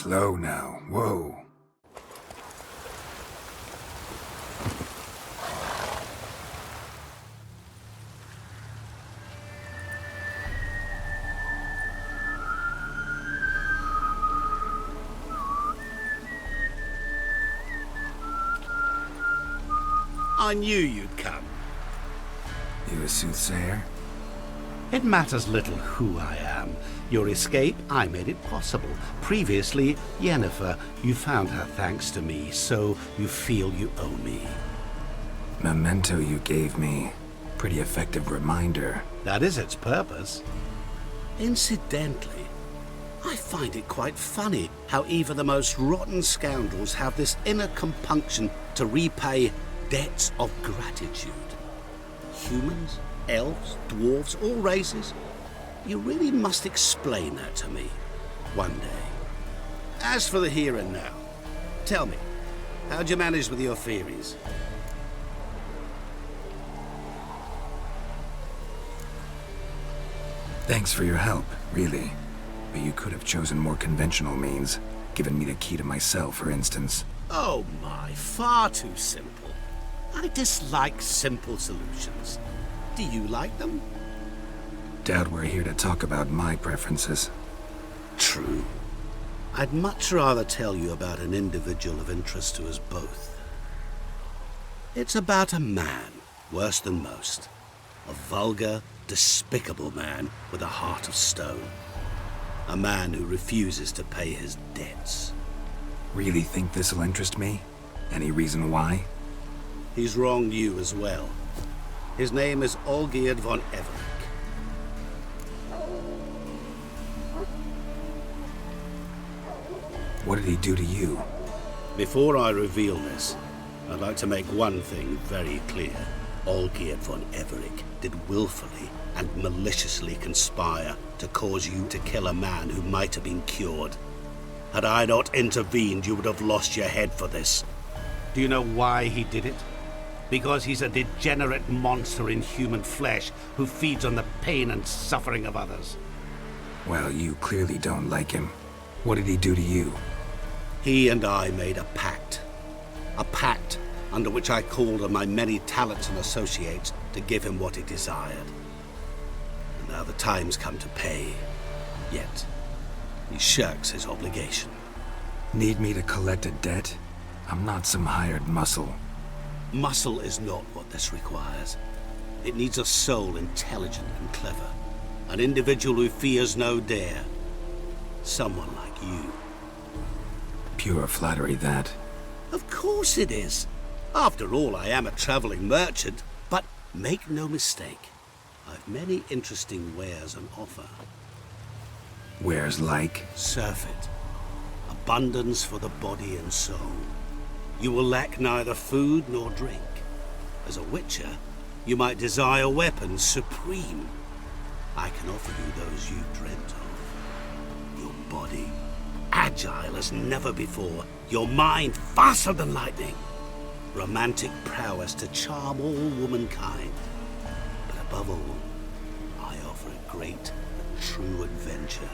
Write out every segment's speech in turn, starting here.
Slow now. Whoa. I knew you'd come. You a soothsayer? It matters little who I am. Your escape, I made it possible. Previously, Yennefer, you found her thanks to me, so you feel you owe me. Memento you gave me. Pretty effective reminder. That is its purpose. Incidentally, I find it quite funny how even the most rotten scoundrels have this inner compunction to repay debts of gratitude. Humans, elves, dwarves, all races. You really must explain that to me one day. As for the here and now, tell me, how'd you manage with your theories? Thanks for your help, really. But you could have chosen more conventional means. Given me the key to my cell, for instance. Oh my, far too simple. I dislike simple solutions. Do you like them? Doubt we're here to talk about my preferences. True. I'd much rather tell you about an individual of interest to us both. It's about a man, worse than most. A vulgar, despicable man with a heart of stone. A man who refuses to pay his debts. Really think this'll interest me? Any reason why? He's wronged you as well. His name is Olgierd von Everec. What did he do to you? Before I reveal this, I'd like to make one thing very clear. Olgierd von Everec did willfully and maliciously conspire to cause you to kill a man who might have been cured. Had I not intervened, you would have lost your head for this. Do you know why he did it? Because he's a degenerate monster in human flesh who feeds on the pain and suffering of others. Well, you clearly don't like him. What did he do to you? He and I made a pact. A pact under which I called on my many talents and associates to give him what he desired. And now the time's come to pay. Yet, he shirks his obligation. Need me to collect a debt? I'm not some hired muscle. Muscle is not what this requires. It needs a soul intelligent and clever. An individual who fears no dare. Someone like you. Pure flattery, that. Of course it is. After all, I am a traveling merchant. But make no mistake, I've many interesting wares on offer. Wares like? Surfeit. Abundance for the body and soul. You will lack neither food nor drink. As a witcher, you might desire weapons supreme. I can offer you those you dreamt of. Your body, agile as never before. Your mind, faster than lightning. Romantic prowess to charm all womankind. But above all, I offer a great and true adventure.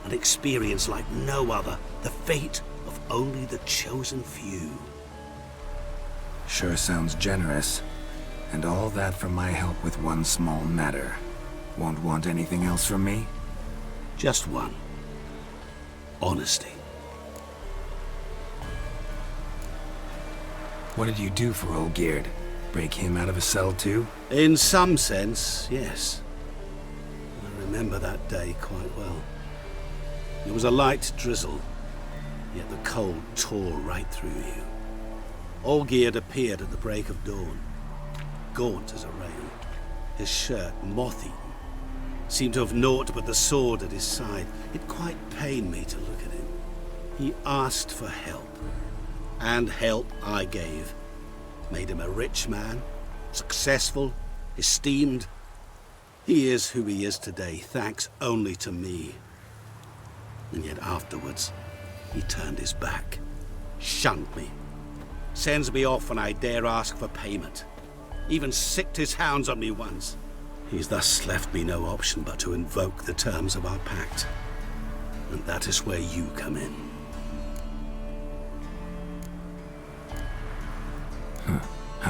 An experience like no other. The fate of only the chosen few. Sure sounds generous. And all that for my help with one small matter. Won't want anything else from me? Just one. Honesty. What did you do for Olgierd? Break him out of a cell too? In some sense, yes. I remember that day quite well. It was a light drizzle, yet the cold tore right through you. Olgierd appeared at the break of dawn, gaunt as a rail, his shirt moth-eaten, seemed to have naught but the sword at his side. It quite pained me to look at him. He asked for help, and help I gave. Made him a rich man, successful, esteemed. He is who he is today, thanks only to me. And yet afterwards, he turned his back, shunned me, sends me off when I dare ask for payment, even sicked his hounds on me once. He's thus left me no option but to invoke the terms of our pact. And that is where you come in.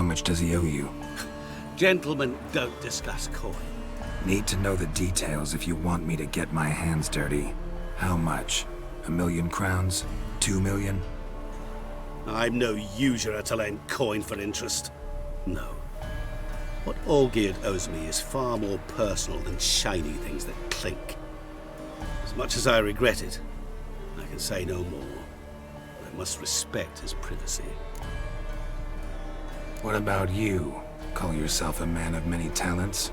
How much does he owe you? Gentlemen don't discuss coin. Need to know the details if you want me to get my hands dirty. How much? 1,000,000 crowns? 2,000,000? I'm no usurer to lend coin for interest. No. What Olgierd owes me is far more personal than shiny things that clink. As much as I regret it, I can say no more. I must respect his privacy. What about you? Call yourself a man of many talents?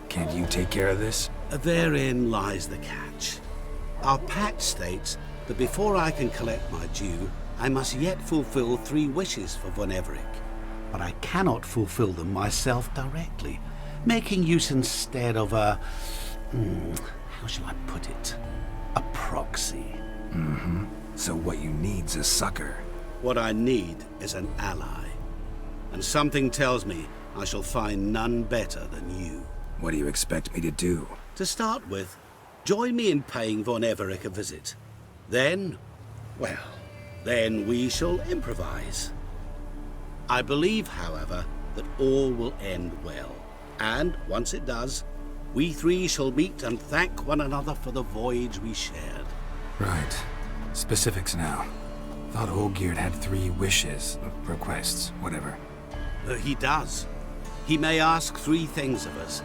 Can't you take care of this? Therein lies the catch. Our pact states that before I can collect my due, I must yet fulfill 3 wishes for Von Everec. But I cannot fulfill them myself directly, making use instead of a... how shall I put it? A proxy. So what you need's a sucker. What I need is an ally. And something tells me I shall find none better than you. What do you expect me to do? To start with, join me in paying Von Everec a visit. Then, well, then we shall improvise. I believe, however, that all will end well. And once it does, we 3 shall meet and thank one another for the voyage we shared. Right. Specifics now. Thought Olgierd had 3 wishes, requests, whatever. He does. He may ask 3 things of us,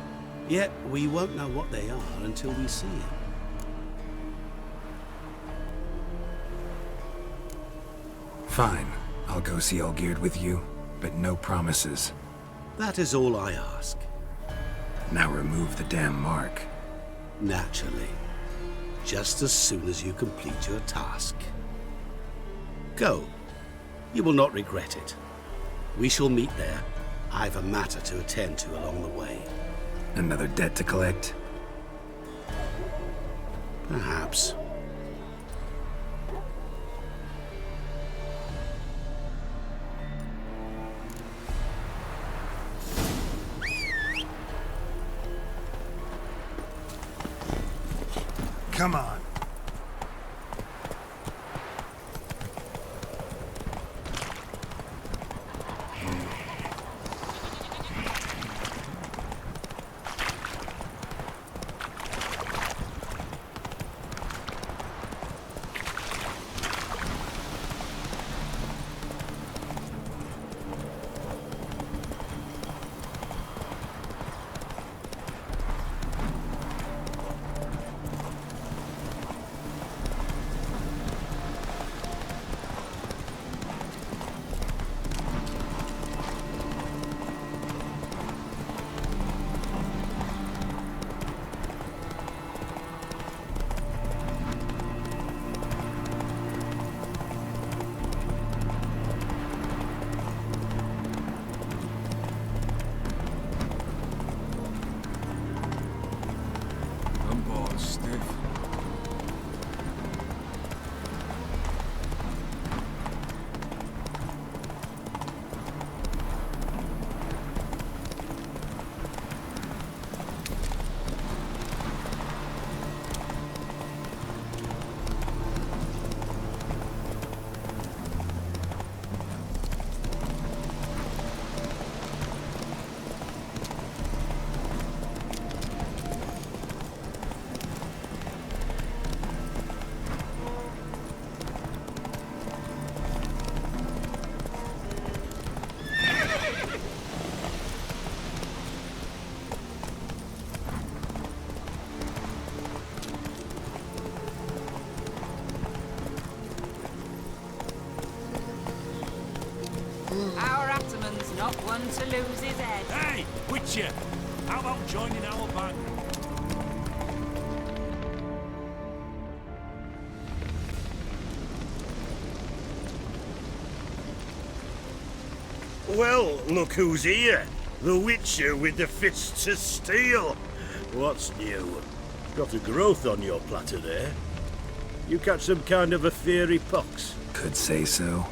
yet we won't know what they are until we see him. Fine. I'll go see Olgierd with you, but no promises. That is all I ask. Now remove the damn mark. Naturally. Just as soon as you complete your task. Go. You will not regret it. We shall meet there. I've a matter to attend to along the way. Another debt to collect? Perhaps. Come on. Our Ataman's not one to lose his head. Hey, Witcher! How about joining our band? Well, look who's here. The Witcher with the fists of steel. What's new? Got a growth on your platter there. You catch some kind of a fiery pox? Could say so.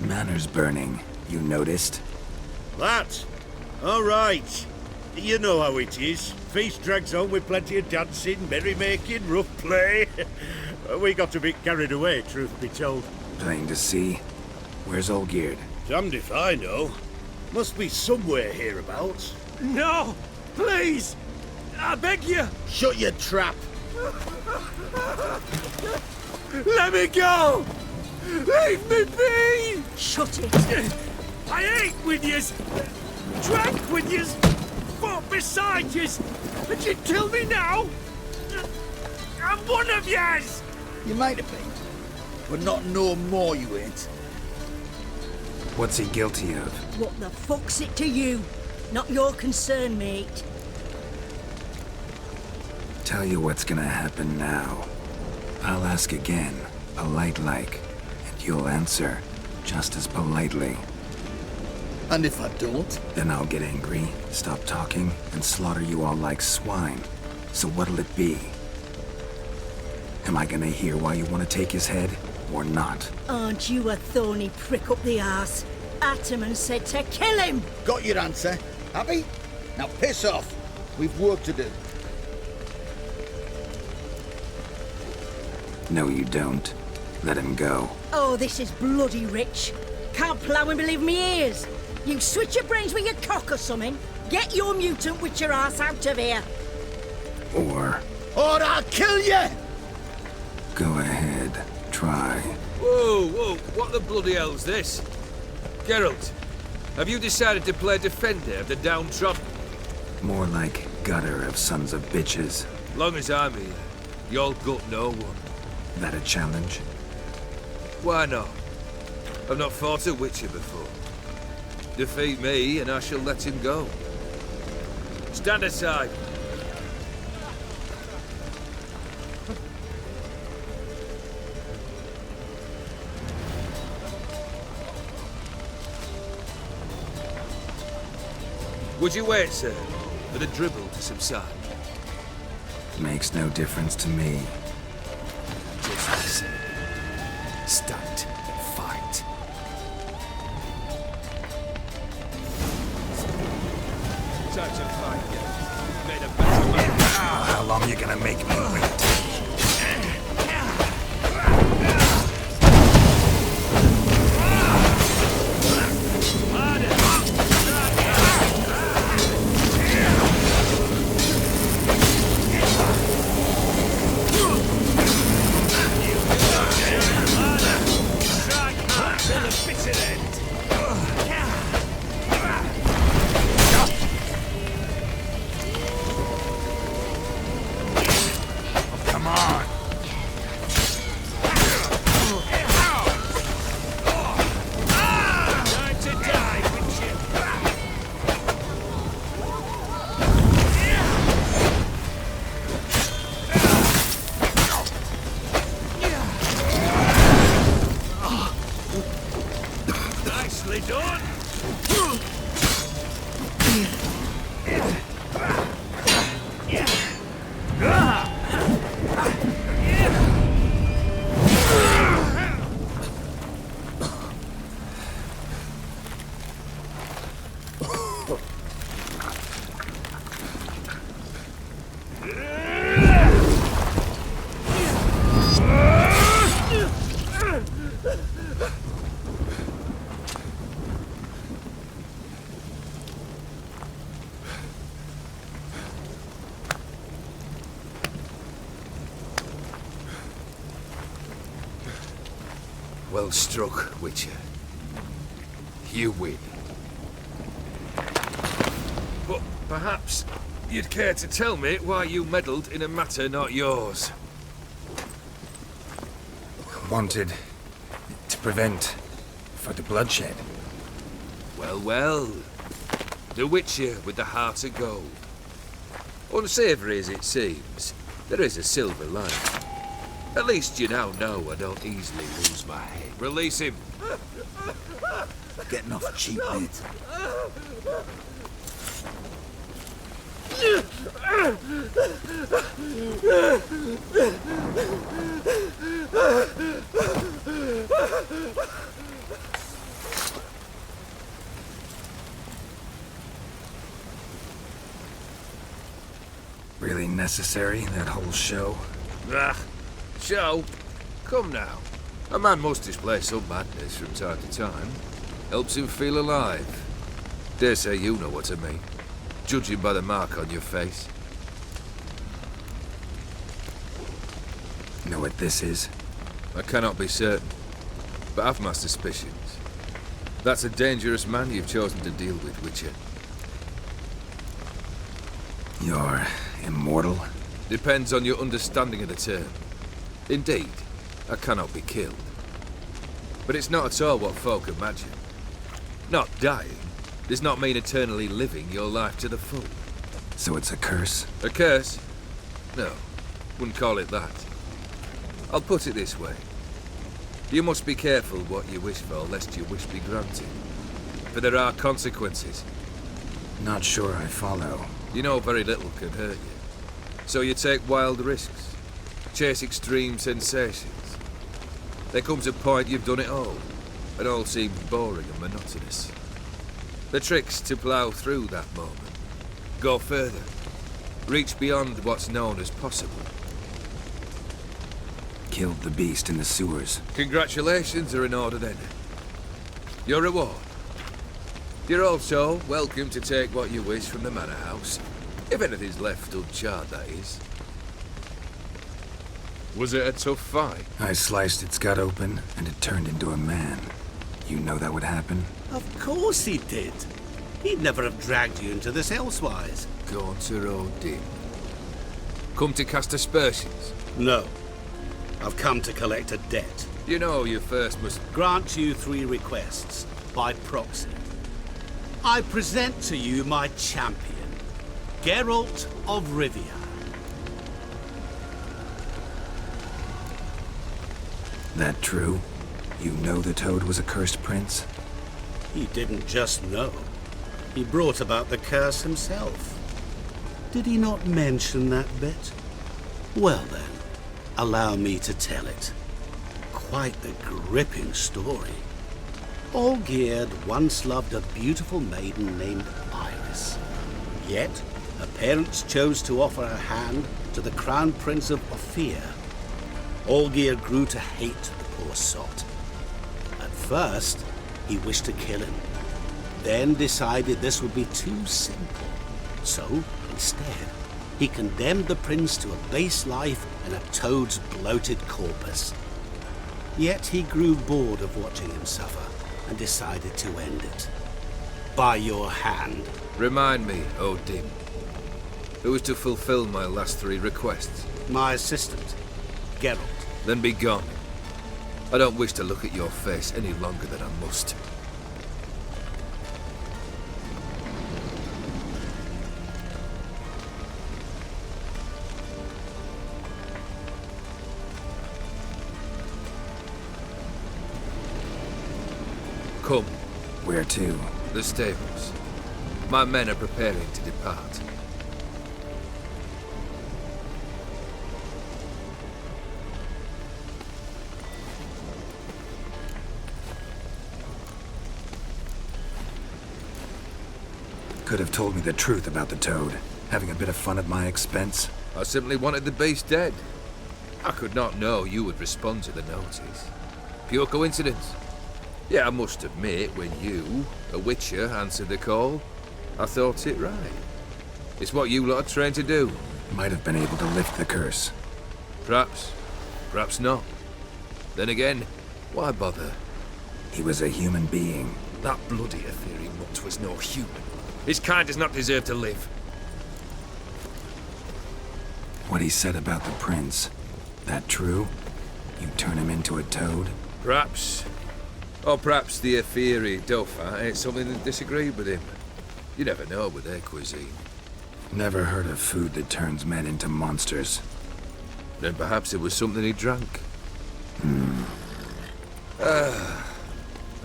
Manor's burning. You noticed? That? All right. You know how it is. Feast drags on with plenty of dancing, merrymaking, rough play. We got a bit carried away, truth be told. Plain to see. Where's Olgierd? Damned if I know. Must be somewhere hereabouts. No! Please! I beg you! Shut your trap! Let me go! Leave me be! Shut it! I ate with yous! Drank with yous! Fought beside yous! And you kill me now? I'm one of yous! You might have been, but not no more you ain't. What's he guilty of? What the fuck's it to you? Not your concern, mate. Tell you what's gonna happen now. I'll ask again, polite like, and you'll answer just as politely. And if I don't? Then I'll get angry, stop talking, and slaughter you all like swine. So what'll it be? Am I gonna hear why you want to take his head, or not? Aren't you a thorny prick up the arse? Ataman said to kill him! Got your answer. Happy? Now piss off. We've work to do. No, you don't. Let him go. Oh, this is bloody rich. Can't plough and believe me ears. You switch your brains with your cock or something. Get your mutant witcher ass out of here. Or Or I'll kill you! go ahead, try. Whoa, whoa, what the bloody hell's this? Geralt, have you decided to play defender of the downtrodden? More like gutter of sons of bitches. Long as I'm here, you'll gut no one. That a challenge? Why not? I've not fought a witcher before. Defeat me and I shall let him go. Stand aside. Would you wait, sir, for the dribble to subside? Makes no difference to me. Just listen. Stand and fight. Time to fight, yeah. Made a better man. How long you gonna make me wait? Nicely done! Well struck, Witcher. You win. But perhaps you'd care to tell me why you meddled in a matter not yours. Wanted to prevent further bloodshed. Well, well. The Witcher with the heart of gold. Unsavoury as it seems, there is a silver lining. At least you now know I don't easily lose my head. Release him. Getting off cheap, mate. Really necessary, that whole show? Ah, show? Come now. A man must display some madness from time to time. Helps him feel alive. Dare say you know what I mean, judging by the mark on your face. Know what this is? I cannot be certain, but I've my suspicions. That's a dangerous man you've chosen to deal with, Witcher. You're immortal? Depends on your understanding of the term. Indeed, I cannot be killed. But it's not at all what folk imagine. Not dying does not mean eternally living your life to the full. So it's a curse? A curse? No, wouldn't call it that. I'll put it this way. You must be careful what you wish for, lest your wish be granted. For there are consequences. Not sure I follow. You know very little can hurt you. So you take wild risks. Chase extreme sensations. There comes a point you've done it all seems boring and monotonous. The trick's to plough through that moment. Go further. Reach beyond what's known as possible. Killed the beast in the sewers. Congratulations are in order then. Your reward. You're also welcome to take what you wish from the manor house. If anything's left uncharred, that is. Was it a tough fight? I sliced its gut open, and it turned into a man. You know that would happen? Of course he did. He'd never have dragged you into this elsewise. Gaunter Odin. Come to cast aspersions. No. I've come to collect a debt. You know you first must... Grant you 3 requests, by proxy. I present to you my champion, Geralt of Rivia. That true? You know the Toad was a cursed prince? He didn't just know. He brought about the curse himself. Did he not mention that bit? Well then, allow me to tell it. Quite the gripping story. Olgierd once loved a beautiful maiden named Iris. Yet, her parents chose to offer her hand to the Crown Prince of Ophir. Olgierd grew to hate the poor sot. At first, he wished to kill him, then decided this would be too simple. So, instead, he condemned the prince to a base life in a toad's bloated corpus. Yet he grew bored of watching him suffer and decided to end it. By your hand. Remind me, Odin. Who is to fulfill my last 3 requests? My assistant, Geralt. Then be gone. I don't wish to look at your face any longer than I must. Come. Where to? The stables. My men are preparing to depart. Could have told me the truth about the Toad, having a bit of fun at my expense. I simply wanted the beast dead. I could not know you would respond to the notice. Pure coincidence. Yeah, I must admit, when you, a Witcher, answered the call, I thought it right. It's what you lot are trained to do. Might have been able to lift the curse. Perhaps. Perhaps not. Then again, why bother? He was a human being. That bloody Ethereal mutt was no human. His kind does not deserve to live. What he said about the prince, that true? You turn him into a toad? Perhaps. Or perhaps the Ethereal Dauphin ate something that disagreed with him. You never know with their cuisine. Never heard of food that turns men into monsters. Then perhaps it was something he drank.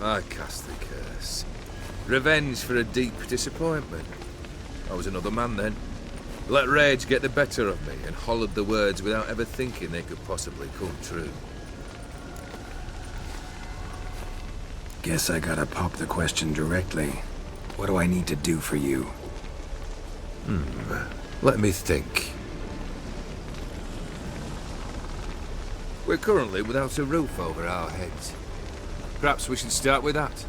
I cast the curse. Revenge for a deep disappointment. I was another man then. Let rage get the better of me and hollered the words without ever thinking they could possibly come true. Guess I gotta pop the question directly. What do I need to do for you? Let me think. We're currently without a roof over our heads. Perhaps we should start with that.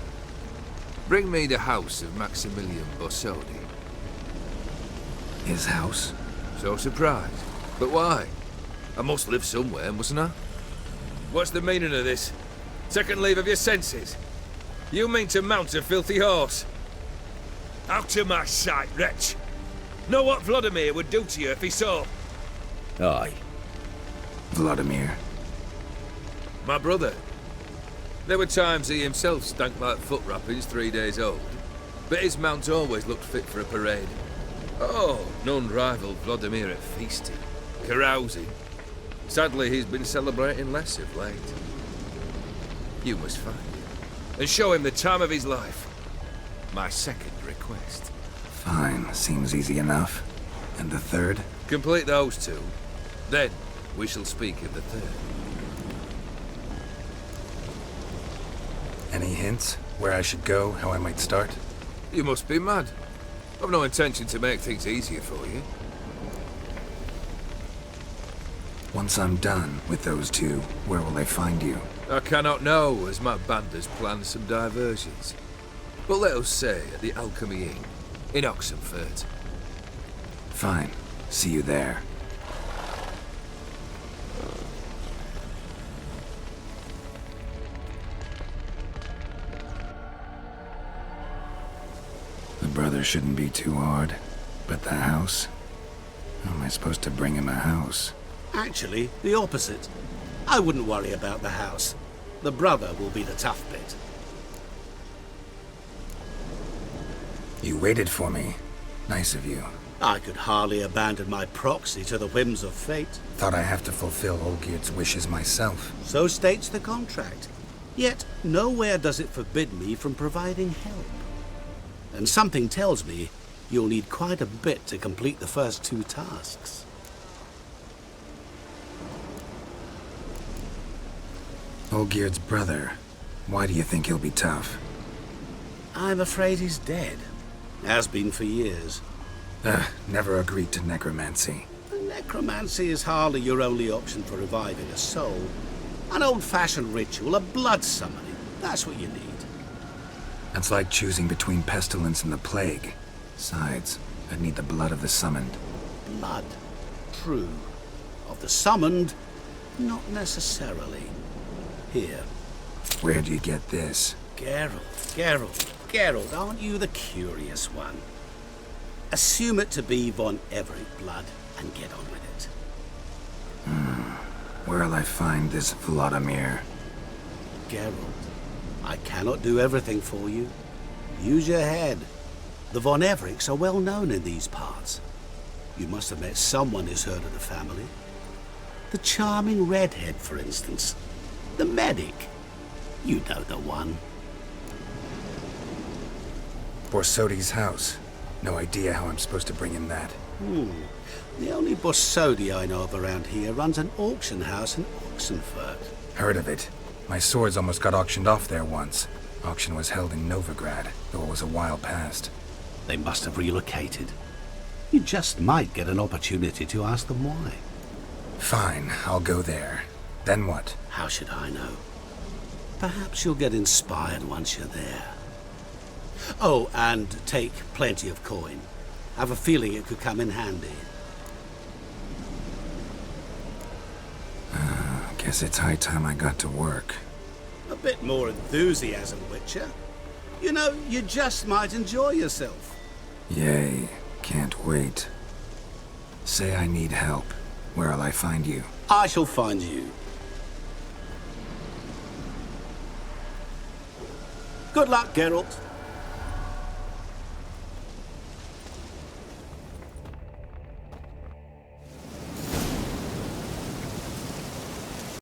Bring me the house of Maximilian Borsodi. His house? So surprised. But why? I must live somewhere, mustn't I? What's the meaning of this? Second leave of your senses? You mean to mount a filthy horse? Out of my sight, wretch! Know what Vladimir would do to you if he saw? Aye. Vladimir. My brother. There were times he himself stank like foot wrappings 3 days old, but his mount always looked fit for a parade. Oh, none rivaled Vladimir at feasting, carousing. Sadly, he's been celebrating less of late. You must find him, and show him the time of his life. My second request. Fine, seems easy enough. And the third? Complete those two, then we shall speak of the third. Any hints? Where I should go, how I might start? You must be mad. I've no intention to make things easier for you. Once I'm done with those two, where will I find you? I cannot know, as my band has planned some diversions. But let us say at the Alchemy Inn, in Oxenfurt. Fine. See you there. The brother shouldn't be too hard. But the house? How am I supposed to bring him a house? Actually, the opposite. I wouldn't worry about the house. The brother will be the tough bit. You waited for me. Nice of you. I could hardly abandon my proxy to the whims of fate. Thought I have to fulfill Olgierd's wishes myself. So states the contract. Yet, nowhere does it forbid me from providing help. And something tells me you'll need quite a bit to complete the first two tasks. Olgierd's brother. Why do you think he'll be tough? I'm afraid he's dead. Has been for years. Never agreed to necromancy. Necromancy is hardly your only option for reviving a soul. An old-fashioned ritual, a blood summoning. That's what you need. That's like choosing between pestilence and the plague. Besides, I'd need the blood of the summoned. Blood. True. Of the summoned, not necessarily. Here. Where'd you get this? Geralt, aren't you the curious one? Assume it to be von Everett blood and get on with it. Where'll I find this Vladimir? Geralt, I cannot do everything for you. Use your head. The von Evericks are well known in these parts. You must have met someone who's heard of the family. The charming redhead, for instance. The medic. You know the one. Borsodi's house. No idea how I'm supposed to bring him that. The only Borsodi I know of around here runs an auction house in Oxenfurt. Heard of it. My swords almost got auctioned off there once. Auction was held in Novigrad, though it was a while past. They must have relocated. You just might get an opportunity to ask them why. Fine, I'll go there. Then what? How should I know? Perhaps you'll get inspired once you're there. Oh, and take plenty of coin. Have a feeling it could come in handy. Guess it's high time I got to work. A bit more enthusiasm, Witcher. You know, you just might enjoy yourself. Yay, can't wait. Say I need help. Where'll I find you? I shall find you. Good luck, Geralt.